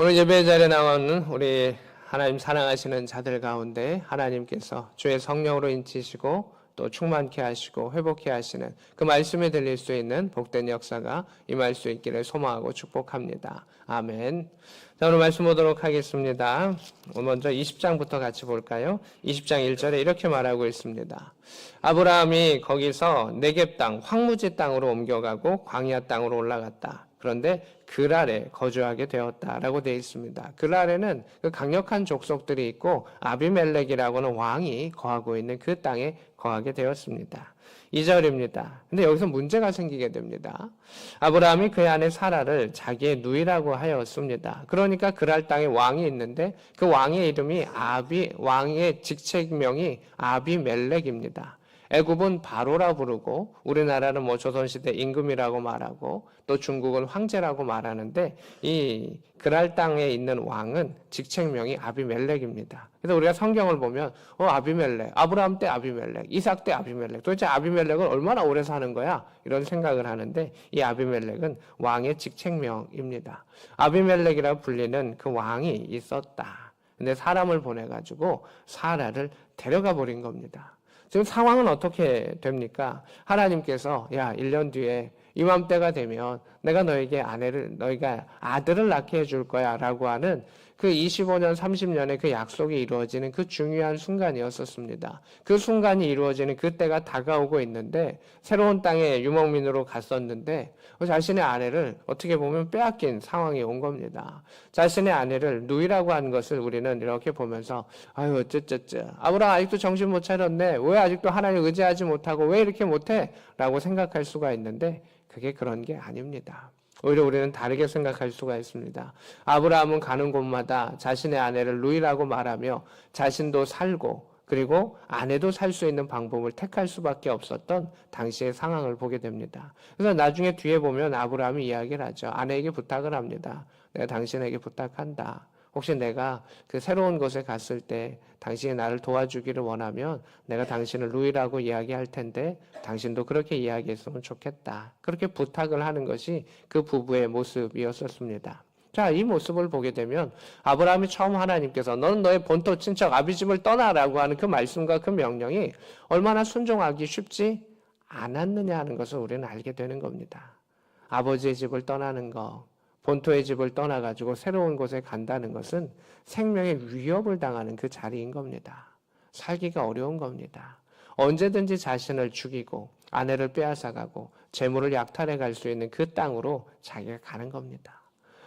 오늘 예배 자리에 나오는 우리 하나님 사랑하시는 자들 가운데 하나님께서 주의 성령으로 인치시고 또 충만케 하시고 회복케 하시는 그 말씀에 들릴 수 있는 복된 역사가 임할 수 있기를 소망하고 축복합니다. 아멘. 자, 오늘 말씀 보도록 하겠습니다. 먼저 20장부터 같이 볼까요? 20장 1절에 이렇게 말하고 있습니다. 아브라함이 거기서 네겝 땅, 황무지 땅으로 옮겨가고 광야 땅으로 올라갔다. 그런데 그랄에 거주하게 되었다라고 되어 있습니다. 그랄에는 그 강력한 족속들이 있고 아비멜렉이라고 하는 왕이 거하고 있는 그 땅에 거하게 되었습니다. 2절입니다. 근데 여기서 문제가 생기게 됩니다. 아브라함이 그의 아내 사라를 자기의 누이라고 하였습니다. 그러니까 그랄 땅에 왕이 있는데 그 왕의 이름이 왕의 직책명이 아비멜렉입니다. 애굽은 바로라 부르고 우리나라는 조선시대 임금이라고 말하고 또 중국은 황제라고 말하는데 이 그랄 땅에 있는 왕은 직책명이 아비멜렉입니다. 그래서 우리가 성경을 보면 아비멜렉, 아브라함 때 아비멜렉, 이삭 때 아비멜렉, 도대체 아비멜렉은 얼마나 오래 사는 거야? 이런 생각을 하는데 이 아비멜렉은 왕의 직책명입니다. 아비멜렉이라 불리는 그 왕이 있었다. 근데 사람을 보내가지고 사라를 데려가 버린 겁니다. 지금 상황은 어떻게 됩니까? 하나님께서 1년 뒤에 이맘때가 되면 내가 너희가 아들을 낳게 해줄 거야 라고 하는 그 25년, 30년의 그 약속이 이루어지는 그 중요한 순간이었었습니다. 그 순간이 이루어지는 그때가 다가오고 있는데 새로운 땅에 유목민으로 갔었는데 자신의 아내를 어떻게 보면 빼앗긴 상황이 온 겁니다. 자신의 아내를 누이라고 하는 것을 우리는 이렇게 보면서 어쩌 아브라함 아직도 정신 못 차렸네. 왜 아직도 하나님 의지하지 못하고 왜 이렇게 못해? 라고 생각할 수가 있는데 그게 그런 게 아닙니다. 오히려 우리는 다르게 생각할 수가 있습니다. 아브라함은 가는 곳마다 자신의 아내를 누이라고 말하며 자신도 살고 그리고 아내도 살 수 있는 방법을 택할 수밖에 없었던 당시의 상황을 보게 됩니다. 그래서 나중에 뒤에 보면 아브라함이 이야기를 하죠. 아내에게 부탁을 합니다. 내가 당신에게 부탁한다. 혹시 내가 그 새로운 곳에 갔을 때 당신이 나를 도와주기를 원하면 내가 당신을 누이라고 이야기할 텐데 당신도 그렇게 이야기했으면 좋겠다. 그렇게 부탁을 하는 것이 그 부부의 모습이었었습니다. 자, 이 모습을 보게 되면 아브라함이 처음 하나님께서 너는 너의 본토 친척 아비 집을 떠나라고 하는 그 말씀과 그 명령이 얼마나 순종하기 쉽지 않았느냐 하는 것을 우리는 알게 되는 겁니다. 아버지의 집을 떠나는 것, 본토의 집을 떠나가지고 새로운 곳에 간다는 것은 생명의 위협을 당하는 그 자리인 겁니다. 살기가 어려운 겁니다. 언제든지 자신을 죽이고 아내를 빼앗아가고 재물을 약탈해 갈 수 있는 그 땅으로 자기가 가는 겁니다.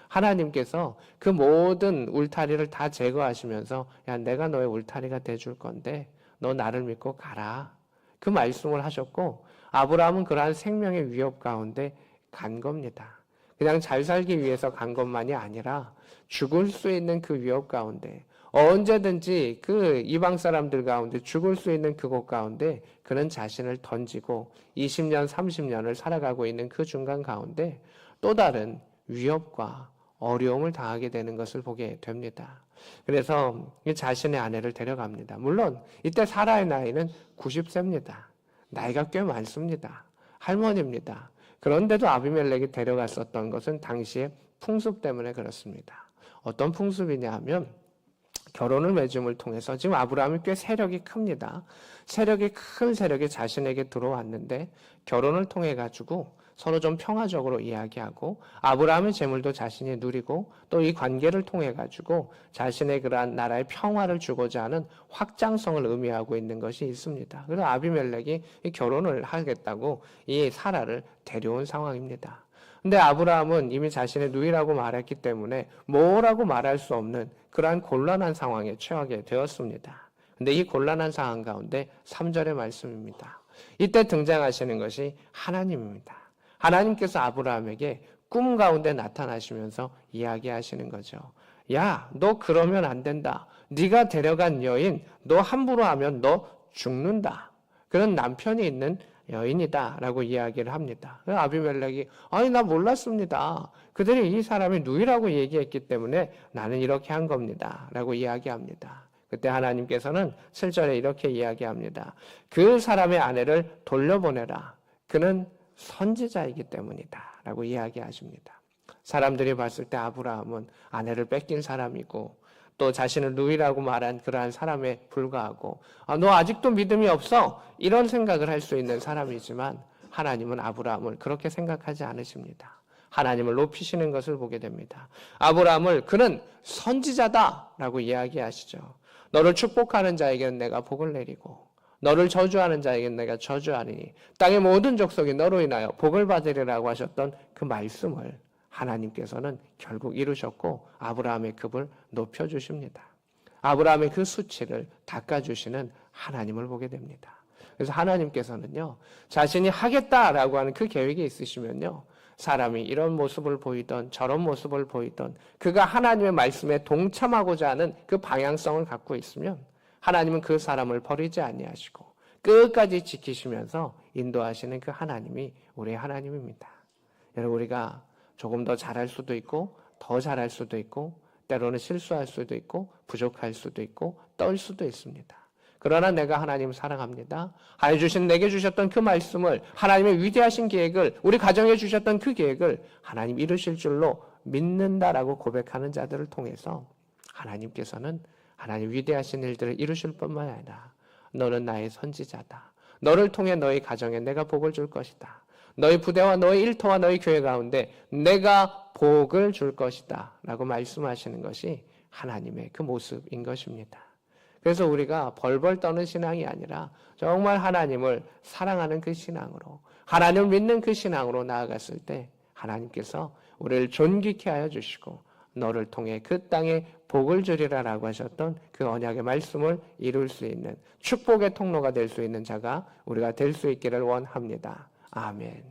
하나님께서 그 모든 울타리를 다 제거하시면서 내가 너의 울타리가 돼줄 건데 너 나를 믿고 가라. 그 말씀을 하셨고 아브라함은 그러한 생명의 위협 가운데 간 겁니다. 그냥 잘 살기 위해서 간 것만이 아니라 죽을 수 있는 그 위협 가운데 언제든지 그 이방 사람들 가운데 죽을 수 있는 그곳 가운데 그는 자신을 던지고 20년, 30년을 살아가고 있는 그 중간 가운데 또 다른 위협과 어려움을 당하게 되는 것을 보게 됩니다. 그래서 자신의 아내를 데려갑니다. 물론 이때 사라의 나이는 90세입니다. 나이가 꽤 많습니다. 할머니입니다. 그런데도 아비멜렉이 데려갔었던 것은 당시의 풍습 때문에 그렇습니다. 어떤 풍습이냐 하면 결혼을 맺음을 통해서 지금 아브라함이 꽤 세력이 큽니다. 큰 세력이 자신에게 들어왔는데 결혼을 통해 가지고 서로 좀 평화적으로 이야기하고 아브라함의 재물도 자신이 누리고 또 이 관계를 통해 가지고 자신의 그러한 나라의 평화를 주고자 하는 확장성을 의미하고 있는 것이 있습니다. 그래서 아비멜렉이 결혼을 하겠다고 이 사라를 데려온 상황입니다. 근데 아브라함은 이미 자신의 누이라고 말했기 때문에 뭐라고 말할 수 없는 그러한 곤란한 상황에 처하게 되었습니다. 근데 이 곤란한 상황 가운데 3절의 말씀입니다. 이때 등장하시는 것이 하나님입니다. 하나님께서 아브라함에게 꿈 가운데 나타나시면서 이야기하시는 거죠. 야, 너 그러면 안 된다. 네가 데려간 여인, 너 함부로 하면 너 죽는다. 그런 남편이 있는 여인이다 라고 이야기를 합니다. 아비멜렉이 나 몰랐습니다. 그들이 이 사람이 누이라고 얘기했기 때문에 나는 이렇게 한 겁니다 라고 이야기합니다. 그때 하나님께서는 7절에 이렇게 이야기합니다. 그 사람의 아내를 돌려보내라. 그는 선지자이기 때문이다 라고 이야기하십니다. 사람들이 봤을 때 아브라함은 아내를 뺏긴 사람이고 또 자신을 누이라고 말한 그러한 사람에 불과하고 너 아직도 믿음이 없어? 이런 생각을 할 수 있는 사람이지만 하나님은 아브라함을 그렇게 생각하지 않으십니다. 하나님을 높이시는 것을 보게 됩니다. 아브라함을 그는 선지자다라고 이야기하시죠. 너를 축복하는 자에게는 내가 복을 내리고 너를 저주하는 자에게는 내가 저주하리니 땅의 모든 족속이 너로 인하여 복을 받으리라고 하셨던 그 말씀을 하나님께서는 결국 이루셨고 아브라함의 급을 높여주십니다. 아브라함의 그 수치를 닦아주시는 하나님을 보게 됩니다. 그래서 하나님께서는요, 자신이 하겠다라고 하는 그 계획이 있으시면요, 사람이 이런 모습을 보이던 저런 모습을 보이던 그가 하나님의 말씀에 동참하고자 하는 그 방향성을 갖고 있으면 하나님은 그 사람을 버리지 아니하시고 끝까지 지키시면서 인도하시는 그 하나님이 우리의 하나님입니다. 여러분, 우리가 조금 더 잘할 수도 있고 더 잘할 수도 있고 때로는 실수할 수도 있고 부족할 수도 있고 떨 수도 있습니다. 그러나 내가 하나님 사랑합니다. 하여 주신 내게 주셨던 그 말씀을 하나님의 위대하신 계획을 우리 가정에 주셨던 그 계획을 하나님 이루실 줄로 믿는다라고 고백하는 자들을 통해서 하나님께서는 하나님 위대하신 일들을 이루실 뿐만 아니라 너는 나의 선지자다. 너를 통해 너희 가정에 내가 복을 줄 것이다. 너희 부대와 너희 일터와 너희 교회 가운데 내가 복을 줄 것이다 라고 말씀하시는 것이 하나님의 그 모습인 것입니다. 그래서 우리가 벌벌 떠는 신앙이 아니라 정말 하나님을 사랑하는 그 신앙으로 하나님을 믿는 그 신앙으로 나아갔을 때 하나님께서 우리를 존귀케 하여 주시고 너를 통해 그 땅에 복을 주리라라고 하셨던 그 언약의 말씀을 이룰 수 있는 축복의 통로가 될 수 있는 자가 우리가 될 수 있기를 원합니다. 아멘.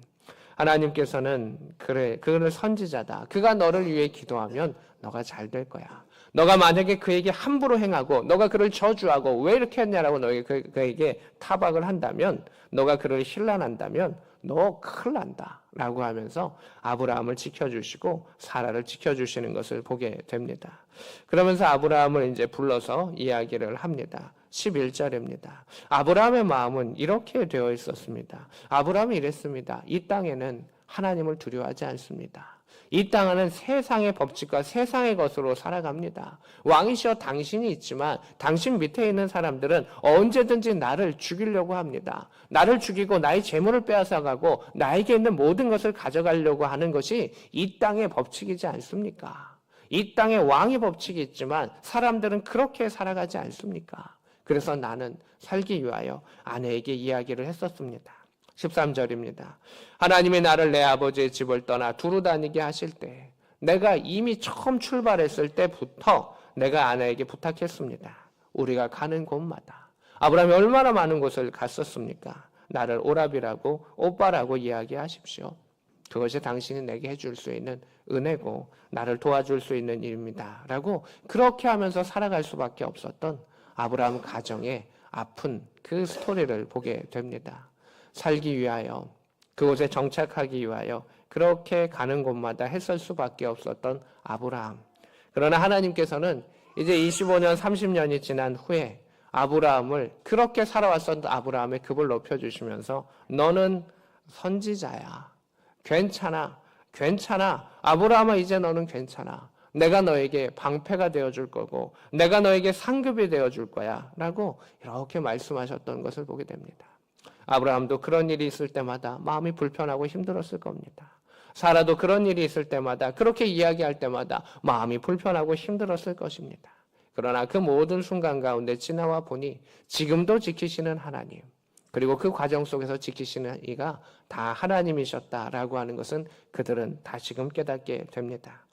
하나님께서는 그를 선지자다. 그가 너를 위해 기도하면 너가 잘 될 거야. 너가 만약에 그에게 함부로 행하고 너가 그를 저주하고 왜 이렇게 했냐라고 너에게 그에게 타박을 한다면 너가 그를 힐난한다면 너 큰일 난다 라고 하면서 아브라함을 지켜주시고 사라를 지켜주시는 것을 보게 됩니다. 그러면서 아브라함을 이제 불러서 이야기를 합니다. 11절입니다. 아브라함의 마음은 이렇게 되어 있었습니다. 아브라함이 이랬습니다. 이 땅에는 하나님을 두려워하지 않습니다. 이 땅은 세상의 법칙과 세상의 것으로 살아갑니다. 왕이시여 당신이 있지만 당신 밑에 있는 사람들은 언제든지 나를 죽이려고 합니다. 나를 죽이고 나의 재물을 빼앗아가고 나에게 있는 모든 것을 가져가려고 하는 것이 이 땅의 법칙이지 않습니까? 이 땅에 왕의 법칙이 있지만 사람들은 그렇게 살아가지 않습니까? 그래서 나는 살기 위하여 아내에게 이야기를 했었습니다. 13절입니다. 하나님이 나를 내 아버지의 집을 떠나 두루 다니게 하실 때 내가 이미 처음 출발했을 때부터 내가 아내에게 부탁했습니다. 우리가 가는 곳마다 아브라함이 얼마나 많은 곳을 갔었습니까? 나를 오라비라고 오빠라고 이야기하십시오. 그것이 당신이 내게 해줄 수 있는 은혜고 나를 도와줄 수 있는 일입니다. 라고 그렇게 하면서 살아갈 수밖에 없었던 아브라함 가정의 아픈 그 스토리를 보게 됩니다. 살기 위하여 그곳에 정착하기 위하여 그렇게 가는 곳마다 했을 수밖에 없었던 아브라함. 그러나 하나님께서는 이제 25년 30년이 지난 후에 아브라함을 그렇게 살아왔던 아브라함의 급을 높여주시면서 너는 선지자야. 괜찮아. 아브라함아 이제 너는 괜찮아. 내가 너에게 방패가 되어줄 거고 내가 너에게 상급이 되어줄 거야 라고 이렇게 말씀하셨던 것을 보게 됩니다. 아브라함도 그런 일이 있을 때마다 마음이 불편하고 힘들었을 겁니다. 사라도 그런 일이 있을 때마다 그렇게 이야기할 때마다 마음이 불편하고 힘들었을 것입니다. 그러나 그 모든 순간 가운데 지나와 보니 지금도 지키시는 하나님 그리고 그 과정 속에서 지키시는 이가 다 하나님이셨다라고 하는 것은 그들은 다시금 깨닫게 됩니다.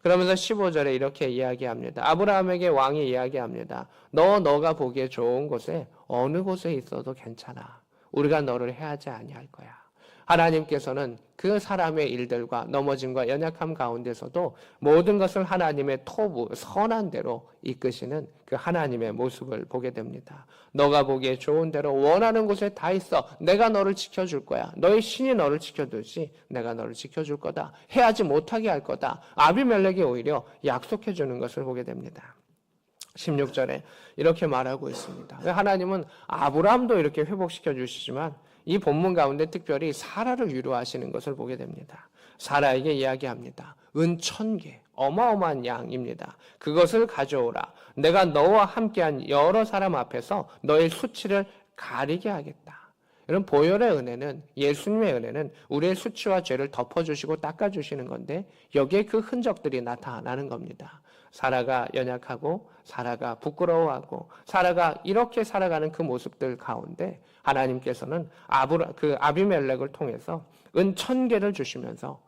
그러면서 15절에 이렇게 이야기합니다. 아브라함에게 왕이 이야기합니다. 너가 보기에 좋은 곳에 어느 곳에 있어도 괜찮아. 우리가 너를 해하지 아니할 거야. 하나님께서는 그 사람의 일들과 넘어짐과 연약함 가운데서도 모든 것을 하나님의 토부, 선한 대로 이끄시는 그 하나님의 모습을 보게 됩니다. 너가 보기에 좋은 대로 원하는 곳에 다 있어. 내가 너를 지켜줄 거야. 너의 신이 너를 지켜두지 내가 너를 지켜줄 거다. 해하지 못하게 할 거다. 아비멜렉이 오히려 약속해 주는 것을 보게 됩니다. 16절에 이렇게 말하고 있습니다. 하나님은 아브라함도 이렇게 회복시켜 주시지만 이 본문 가운데 특별히 사라를 위로하시는 것을 보게 됩니다. 사라에게 이야기합니다. 은 1000개, 어마어마한 양입니다. 그것을 가져오라. 내가 너와 함께한 여러 사람 앞에서 너의 수치를 가리게 하겠다. 이런 보혈의 은혜는, 예수님의 은혜는 우리의 수치와 죄를 덮어주시고 닦아주시는 건데 여기에 그 흔적들이 나타나는 겁니다. 사라가 연약하고 사라가 부끄러워하고 사라가 이렇게 살아가는 그 모습들 가운데 하나님께서는 아비멜렉을 통해서 은 1000개를 주시면서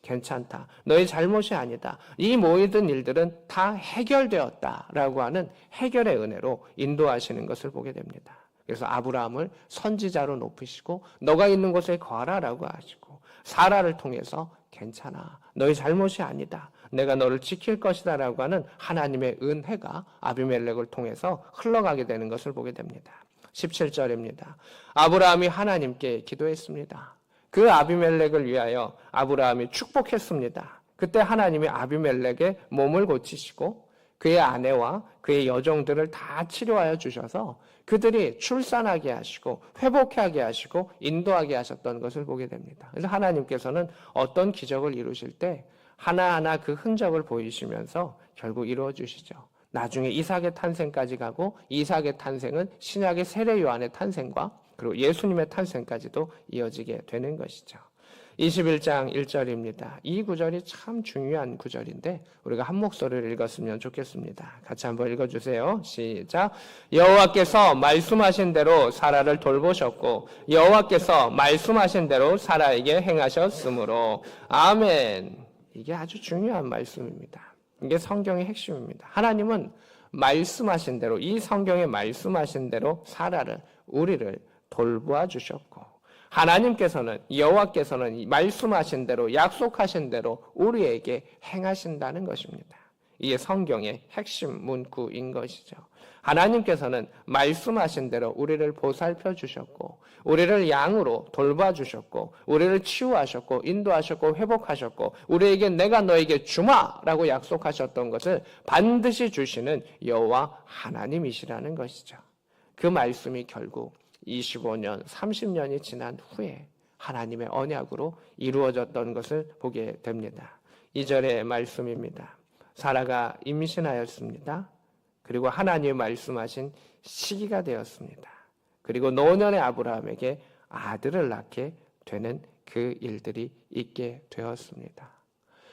괜찮다. 너의 잘못이 아니다. 이 모든 일들은 다 해결되었다라고 하는 해결의 은혜로 인도하시는 것을 보게 됩니다. 그래서 아브라함을 선지자로 높이시고 너가 있는 곳에 거하라라고 하시고 사라를 통해서 괜찮아. 너의 잘못이 아니다. 내가 너를 지킬 것이다 라고 하는 하나님의 은혜가 아비멜렉을 통해서 흘러가게 되는 것을 보게 됩니다. 17절입니다. 아브라함이 하나님께 기도했습니다. 그 아비멜렉을 위하여 아브라함이 축복했습니다. 그때 하나님이 아비멜렉의 몸을 고치시고 그의 아내와 그의 여종들을 다 치료하여 주셔서 그들이 출산하게 하시고 회복하게 하시고 인도하게 하셨던 것을 보게 됩니다. 그래서 하나님께서는 어떤 기적을 이루실 때 하나하나 그 흔적을 보이시면서 결국 이루어 주시죠. 나중에 이삭의 탄생까지 가고 이삭의 탄생은 신약의 세례 요한의 탄생과 그리고 예수님의 탄생까지도 이어지게 되는 것이죠. 21장 1절입니다. 이 구절이 참 중요한 구절인데 우리가 한 목소리를 읽었으면 좋겠습니다. 같이 한번 읽어주세요. 시작. 여호와께서 말씀하신 대로 사라를 돌보셨고 여호와께서 말씀하신 대로 사라에게 행하셨으므로 아멘. 이게 아주 중요한 말씀입니다. 이게 성경의 핵심입니다. 하나님은 말씀하신 대로 이 성경에 말씀하신 대로 사라를 우리를 돌보아 주셨고 하나님께서는 여호와께서는 말씀하신 대로 약속하신 대로 우리에게 행하신다는 것입니다. 이게 성경의 핵심 문구인 것이죠. 하나님께서는 말씀하신 대로 우리를 보살펴 주셨고 우리를 양으로 돌봐 주셨고 우리를 치유하셨고 인도하셨고 회복하셨고 우리에게 내가 너에게 주마라고 약속하셨던 것을 반드시 주시는 여호와 하나님이시라는 것이죠. 그 말씀이 결국 25년, 30년이 지난 후에 하나님의 언약으로 이루어졌던 것을 보게 됩니다. 2절의 말씀입니다. 사라가 임신하였습니다. 그리고 하나님이 말씀하신 시기가 되었습니다. 그리고 노년의 아브라함에게 아들을 낳게 되는 그 일들이 있게 되었습니다.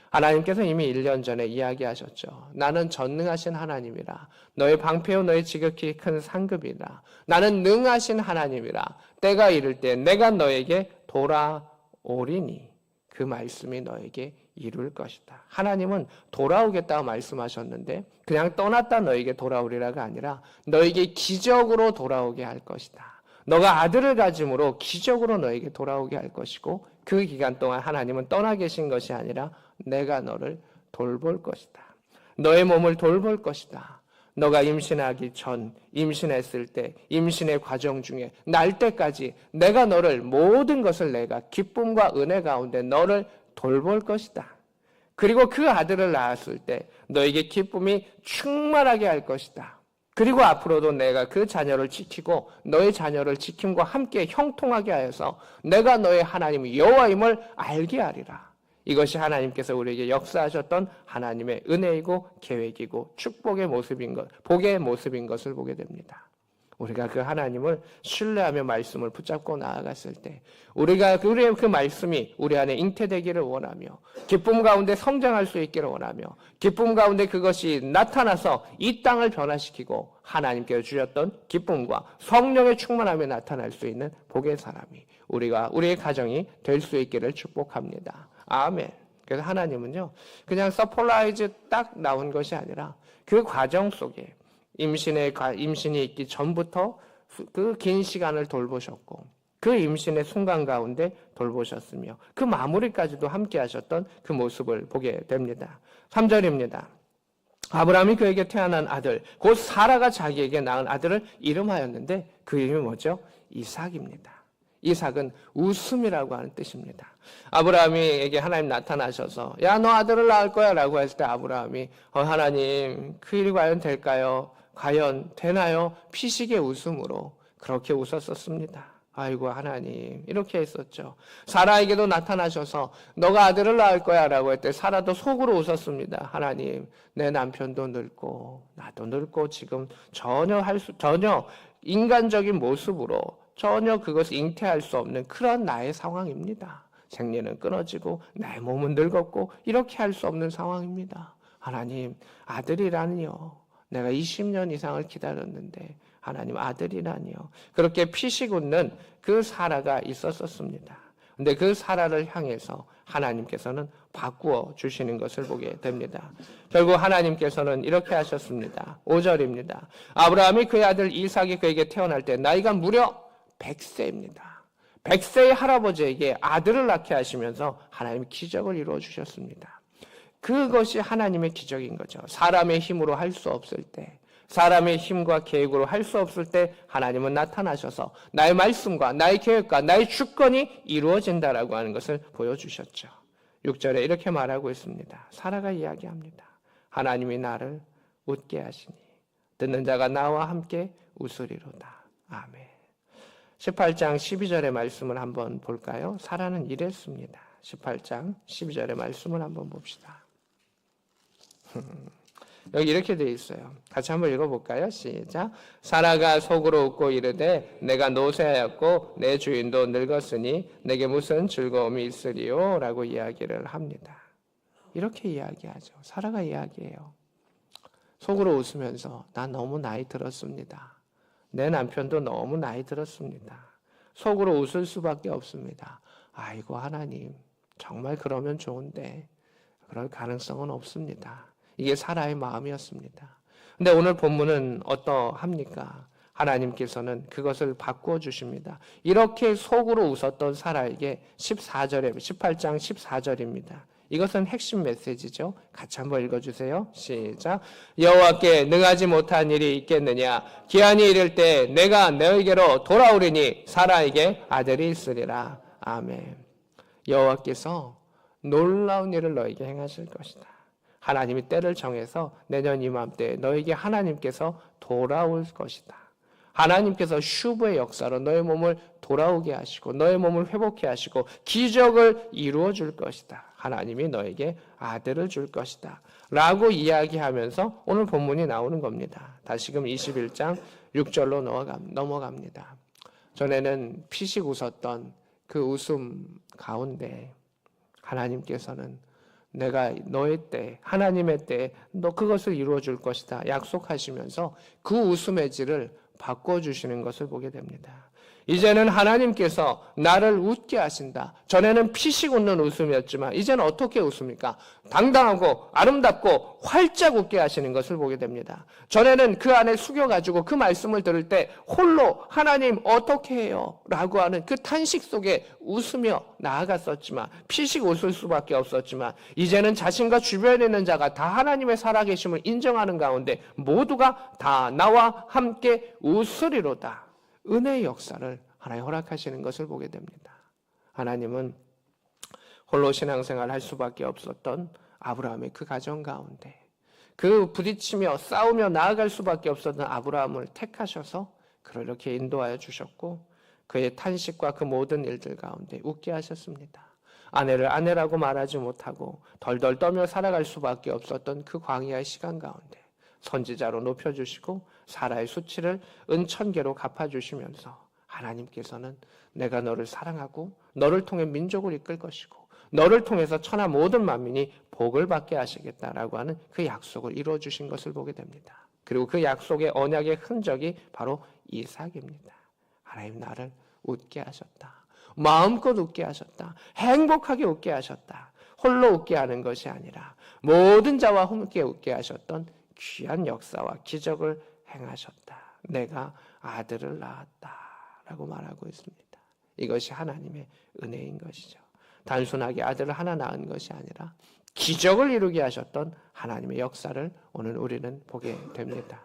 하나님께서 이미 1년 전에 이야기하셨죠. 나는 전능하신 하나님이라. 너의 방패요 너의 지극히 큰 상급이라. 나는 능하신 하나님이라. 때가 이를 때 내가 너에게 돌아오리니 그 말씀이 너에게 이룰 것이다. 하나님은 돌아오겠다고 말씀하셨는데 그냥 떠났다 너에게 돌아오리라가 아니라 너에게 기적으로 돌아오게 할 것이다. 너가 아들을 가짐으로 기적으로 너에게 돌아오게 할 것이고 그 기간 동안 하나님은 떠나 계신 것이 아니라 내가 너를 돌볼 것이다. 너의 몸을 돌볼 것이다. 너가 임신하기 전, 임신했을 때, 임신의 과정 중에 날 때까지 내가 너를 모든 것을 내가 기쁨과 은혜 가운데 너를 돌볼 것이다. 그리고 그 아들을 낳았을 때 너에게 기쁨이 충만하게 할 것이다. 그리고 앞으로도 내가 그 자녀를 지키고 너의 자녀를 지킴과 함께 형통하게 하여서 내가 너의 하나님 여호와임을 알게 하리라. 이것이 하나님께서 우리에게 역사하셨던 하나님의 은혜이고 계획이고 축복의 모습인 것, 복의 모습인 것을 보게 됩니다. 우리가 그 하나님을 신뢰하며 말씀을 붙잡고 나아갔을 때 우리의 그 말씀이 우리 안에 잉태되기를 원하며 기쁨 가운데 성장할 수 있기를 원하며 기쁨 가운데 그것이 나타나서 이 땅을 변화시키고 하나님께서 주셨던 기쁨과 성령의 충만함이 나타날 수 있는 복의 사람이 우리의 가정이 될 수 있기를 축복합니다. 아멘. 그래서 하나님은요 그냥 서프라이즈 딱 나온 것이 아니라 그 과정 속에 임신이 있기 전부터 그 긴 시간을 돌보셨고 그 임신의 순간 가운데 돌보셨으며 그 마무리까지도 함께 하셨던 그 모습을 보게 됩니다. 3절입니다. 아브라함이 그에게 태어난 아들 곧 사라가 자기에게 낳은 아들을 이름하였는데 그 이름이 뭐죠? 이삭입니다. 이삭은 웃음이라고 하는 뜻입니다. 아브라함에게 하나님 나타나셔서 야 너 아들을 낳을 거야 라고 했을 때 아브라함이 하나님 그 일이 과연 될까요? 과연 되나요? 피식의 웃음으로 그렇게 웃었었습니다. 아이고 하나님 이렇게 했었죠. 사라에게도 나타나셔서 너가 아들을 낳을 거야 라고 했더니 사라도 속으로 웃었습니다. 하나님 내 남편도 늙고 나도 늙고 지금 전혀 인간적인 모습으로 전혀 그것을 잉태할 수 없는 그런 나의 상황입니다. 생리는 끊어지고 내 몸은 늙었고 이렇게 할 수 없는 상황입니다. 하나님 아들이라니요. 내가 20년 이상을 기다렸는데 하나님 아들이라니요. 그렇게 피식 웃는 그 사라가 있었습니다. 근데 그 사라를 향해서 하나님께서는 바꾸어 주시는 것을 보게 됩니다. 결국 하나님께서는 이렇게 하셨습니다. 5절입니다. 아브라함이 그의 아들 이삭이 그에게 태어날 때 나이가 무려 100세입니다. 100세의 할아버지에게 아들을 낳게 하시면서 하나님 기적을 이루어 주셨습니다. 그것이 하나님의 기적인 거죠. 사람의 힘으로 할 수 없을 때, 사람의 힘과 계획으로 할 수 없을 때 하나님은 나타나셔서 나의 말씀과 나의 계획과 나의 주권이 이루어진다라고 하는 것을 보여주셨죠. 6절에 이렇게 말하고 있습니다. 사라가 이야기합니다. 하나님이 나를 웃게 하시니 듣는 자가 나와 함께 웃으리로다. 아멘. 18장 12절의 말씀을 한번 볼까요? 사라는 이랬습니다. 18장 12절의 말씀을 한번 봅시다. 여기 이렇게 되어 있어요. 같이 한번 읽어볼까요? 시작. 사라가 속으로 웃고 이르되 내가 노쇠하였고 내 주인도 늙었으니 내게 무슨 즐거움이 있으리요? 라고 이야기를 합니다. 이렇게 이야기하죠. 사라가 이야기해요. 속으로 웃으면서 난 너무 나이 들었습니다. 내 남편도 너무 나이 들었습니다. 속으로 웃을 수밖에 없습니다. 아이고 하나님 정말 그러면 좋은데 그럴 가능성은 없습니다. 이게 사라의 마음이었습니다. 근데 오늘 본문은 어떠합니까? 하나님께서는 그것을 바꾸어 주십니다. 이렇게 속으로 웃었던 사라에게 18장 14절입니다. 이것은 핵심 메시지죠. 같이 한번 읽어주세요. 시작. 여호와께 능하지 못한 일이 있겠느냐? 기한이 이를 때 내가 너에게로 돌아오리니 사라에게 아들이 있으리라. 아멘. 여호와께서 놀라운 일을 너에게 행하실 것이다. 하나님이 때를 정해서 내년 이맘때 너에게 하나님께서 돌아올 것이다. 하나님께서 슈브의 역사로 너의 몸을 돌아오게 하시고 너의 몸을 회복해 하시고 기적을 이루어 줄 것이다. 하나님이 너에게 아들을 줄 것이다. 라고 이야기하면서 오늘 본문이 나오는 겁니다. 다시금 21장 6절로 넘어갑니다. 전에는 피식 웃었던 그 웃음 가운데 하나님께서는 내가 너의 때, 하나님의 때에 너 그것을 이루어 줄 것이다 약속하시면서 그 웃음의 질을 바꿔주시는 것을 보게 됩니다. 이제는 하나님께서 나를 웃게 하신다. 전에는 피식 웃는 웃음이었지만 이제는 어떻게 웃습니까? 당당하고 아름답고 활짝 웃게 하시는 것을 보게 됩니다. 전에는 그 안에 숙여가지고 그 말씀을 들을 때 홀로 하나님 어떻게 해요? 라고 하는 그 탄식 속에 웃으며 나아갔었지만 피식 웃을 수밖에 없었지만 이제는 자신과 주변에 있는 자가 다 하나님의 살아계심을 인정하는 가운데 모두가 다 나와 함께 웃으리로다. 은혜의 역사를 하나님 허락하시는 것을 보게 됩니다. 하나님은 홀로 신앙생활을 할 수밖에 없었던 아브라함의 그 가정 가운데 그 부딪히며 싸우며 나아갈 수밖에 없었던 아브라함을 택하셔서 그를 이렇게 인도하여 주셨고 그의 탄식과 그 모든 일들 가운데 웃게 하셨습니다. 아내를 아내라고 말하지 못하고 덜덜 떨며 살아갈 수밖에 없었던 그 광야의 시간 가운데 선지자로 높여주시고 사라의 수치를 은천개로 갚아주시면서 하나님께서는 내가 너를 사랑하고 너를 통해 민족을 이끌 것이고 너를 통해서 천하 모든 만민이 복을 받게 하시겠다라고 하는 그 약속을 이루어주신 것을 보게 됩니다. 그리고 그 약속의 언약의 흔적이 바로 이삭입니다. 하나님 나를 웃게 하셨다. 마음껏 웃게 하셨다. 행복하게 웃게 하셨다. 홀로 웃게 하는 것이 아니라 모든 자와 함께 웃게 하셨던 귀한 역사와 기적을 행하셨다. 내가 아들을 낳았다. 라고 말하고 있습니다. 이것이 하나님의 은혜인 것이죠. 단순하게 아들을 하나 낳은 것이 아니라 기적을 이루게 하셨던 하나님의 역사를 오늘 우리는 보게 됩니다.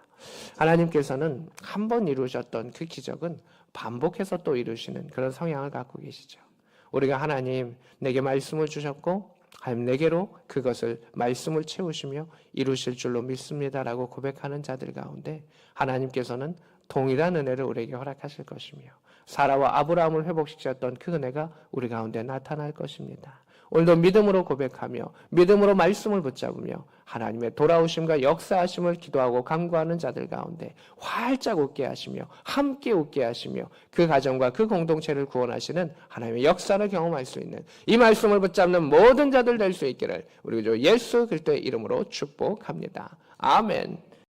하나님께서는 한 번 이루셨던 그 기적은 반복해서 또 이루시는 그런 성향을 갖고 계시죠. 우리가 하나님 내게 말씀을 주셨고 하나님 내게로 그것을 말씀을 채우시며 이루실 줄로 믿습니다라고 고백하는 자들 가운데 하나님께서는 동일한 은혜를 우리에게 허락하실 것이며 사라와 아브라함을 회복시켰던 그 은혜가 우리 가운데 나타날 것입니다. 오늘도 믿음으로 고백하며 믿음으로 말씀을 붙잡으며 하나님의 돌아오심과 역사하심을 기도하고 간구하는 자들 가운데 활짝 웃게 하시며 함께 웃게 하시며 그 가정과 그 공동체를 구원하시는 하나님의 역사를 경험할 수 있는 이 말씀을 붙잡는 모든 자들 될 수 있기를 우리 주 예수 그리스도의 이름으로 축복합니다. 아멘.